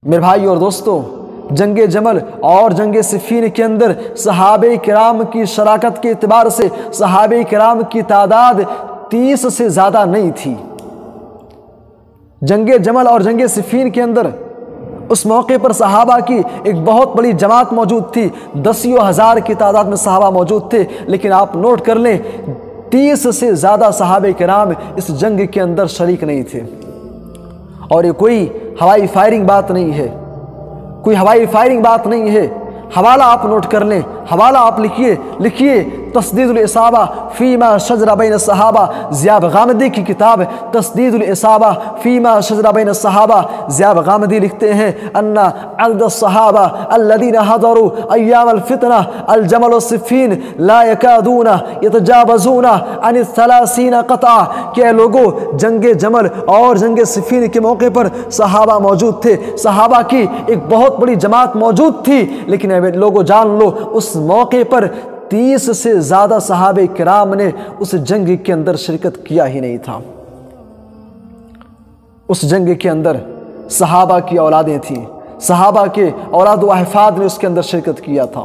میرے بھائی اور دوستو، جنگ جمل اور جنگ صفین کے اندر صحابہ کرام کی شراکت کے اعتبار سے صحابہ کرام کی تعداد 30 سے زیادہ نہیں تھی۔ جنگ جمل اور جنگ صفین کے اندر اس موقع پر صحابہ کی ایک بہت بڑی جماعت موجود تھی، 10,000 کی تعداد میں صحابہ موجود تھے، لیکن آپ نوٹ کر لیں 30 سے زیادہ صحابہ کرام اس جنگ کے اندر شریک نہیں تھے۔ اور یہ کوئی ہوائی فائرنگ بات نہیں ہے، کوئی ہوائی فائرنگ بات نہیں ہے۔ حوالہ آپ نوٹ کر لیں، حوالہ آپ لکھیے تسدید الاصابہ فیما شجر بین الصحابہ، ضیاء غامدی کی کتاب تسدید الاصابہ فیما شجر بین الصحابہ۔ ضیاء غامدی لکھتے ہیں ان عدد الصحابہ الذین حضروا ایام الفتنہ الجمل والصفین لا یکادون یتجاوزون عن 30 قطعہ، کہ لوگوں جنگ جمل اور جنگ صفین کے موقع پر صحابہ موجود تھے، صحابہ کی ایک بہت بڑی جماعت موجود تھی، لیکن لوگوں جان لو اس موقع پر 30 سے زیادہ صحابہ کرام نے اس جنگ کے اندر شرکت کیا ہی نہیں تھا۔ اس جنگ کے اندر صحابہ کی اولادیں تھیں، صحابہ کے اولاد و احفاد نے اس کے اندر شرکت کیا تھا۔